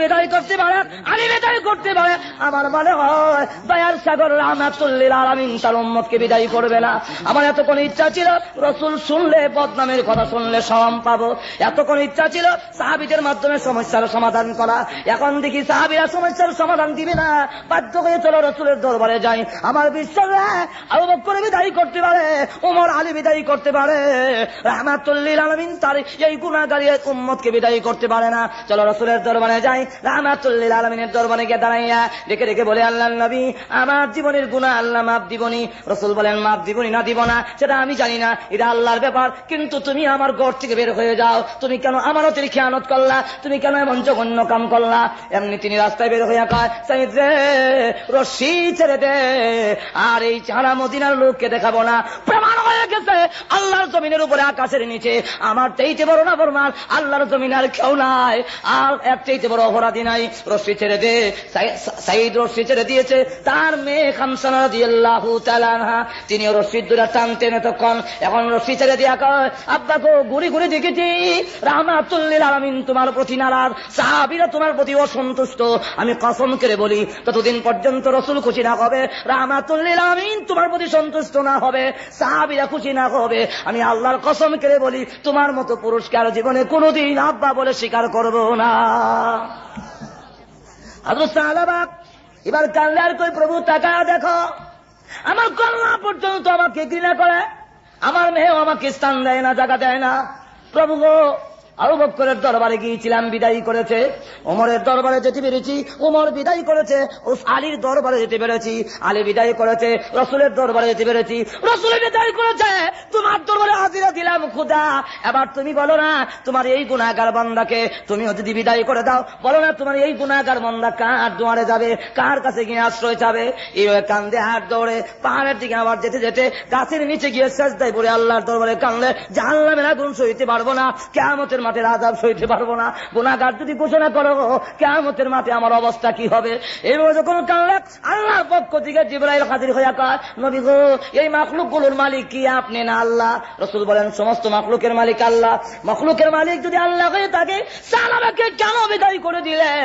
বিদায় করতে পারে, আলী বিদায় করতে পারে। আমার মনে হয় দয়ার সাগর রাহমাতুল লিল আলামিন তার উম্মতকে বিদায় করবে না। আমার এতক্ষণ ইচ্ছা ছিল রাসূল শুনলে বদনামের কথা শুনলে শরম পাবো, এতক্ষণ ইচ্ছা ছিল সাহাবীদের মাধ্যমে সমস্যার সমাধান করা। এখন দেখি সাহাবীরা সমস্যার সমাধান দিবে না, বাধ্য হয়ে চলো রাসূলের দরবারে যাই। আমার বিশ্বাস আবু বকর বিদায় করতে পারে, ওমর আলী বিদায় করতে পারে, রাহমাতুল লিল আলামিন তার এই গুনাহগারী উম্মতকে বিদায় করতে পারে না। চলো রাসূলের দরবারে যাই। রাহমাতুল লিল আলামিনের দরবারে গিয়ে দাঁড়াইয়া ডেকে ডেকে বলে, আল্লাহর নবী আমার জীবনের গুনাহ আল্লাহ মাফ দিবনি। রাসূল বলেন, মাফ দিবনি না দিব না সেটা আমি জানি না, এটা আল্লাহর ব্যাপার, কিন্তু তুমি আমার ঘর থেকে বের হয়ে যাও। তুমি কেন আমানতের খেয়ানত করলা? তুমি কেন এমন জঘন্য কাম করলা? এমনি তিনি রাস্তায় বের হইয়া কয়, সাইদ রে রশি ছেড়ে দে, আর এই ছাড়া মদিনার লোককে দেখাবো না। প্রমাণ হয়ে গেছে আল্লাহর জমিনের উপরে আকাশের নিচে আমার চাইতে বড় না ফরমান আল্লাহর জমিন আর কেউ নাই, আর এর চাইতে বড় অপরাধী নাই। রশি ছেড়ে দে। সাইদ রশি ছেড়ে দিয়েছে। তার মেয়ে খামসানা রাদিয়াল্লাহু তাআলা আনহা তিনি রশি ধরে টানতেন তখন। এখন রশি ছেড়ে দিয়া কয়, আব্বা গো ঘুরে ঘুরে দেখেছি রাহমাতুল লিল আলামিন তোমার প্রতি নারাজ, সাহাবীরা তোমার প্রতি অসন্তুষ্ট। আমি কসম করে বলি ততদিন পর্যন্ত রাসূল খুশি না হবে, রাহমাতুল লিল আলামিন তোমার প্রতি সন্তুষ্ট না হবে, সাহাবীরা খুশি না হবে, আমি আল্লাহর কসম করে বলি তোমার মতো পুরস্কার জীবনে কোনোদিন আব্বা বলে স্বীকার করব না। হযরত সাহাবা এবার কান্নার আর কই, প্রভু তাকায়া দেখো, আমার কন্যা পর্যন্ত আমাকে ঘৃণা করে, আমার মেয়েও আমাকে স্থান দেয় না, জায়গা দেয় না। প্রভু গো, আবু বকরের দরবারে গিয়েছিলাম, বিদায় করেছে। ওমরের দরবারে যেতে পেরেছি, ওমর বিদায় করেছে। আলীর দরবারে যেতে পেরেছি, আলী বিদায় করেছে। রাসূলের দরবারে যেতে পেরেছি, রাসূল বিদায় করেছে। তোমার দরবারে হাজিরা দিলাম খোদা, এবার তুমি বলো না তোমার এই গুনাহগার বান্দাকে তুমিও যদি বিদায় করে দাও, বলো না তোমার এই গুনাহগার বান্দা কার দুয়ারে যাবে, কার কাছে গিয়ে আশ্রয় চাবে? এই কান্দে হাত দৌড়ে পাহাড়ের দিকে আবার যেতে যেতে গাছের নিচে গিয়ে সেজদায় পড়ে আল্লাহর দরবারে কান্দলে, জাহান্নামের আগুন সইতে পারবো না, কিয়ামতের মাঠের আযাব সইতে পারবো না। গুনাহগার যদি ঘোষণা করো কিয়ামতের মাঠে আমার অবস্থা কি হবে? এইভাবে যখন কান্দলে আল্লাহর পক্ষ থেকে জিবরাইল হাজির হইয়া কয়, নবী গো এই মাখলুকগুলোর মালিক কি আপনি না আল্লাহ? রাসূল বলেন, সমস্ত মাখলুকের মালিক আল্লাহ। মাখলুকের মালিক যদি আল্লাহ হয়ে থাকে সাহাবাকে কেন বিদায় করে দিলেন?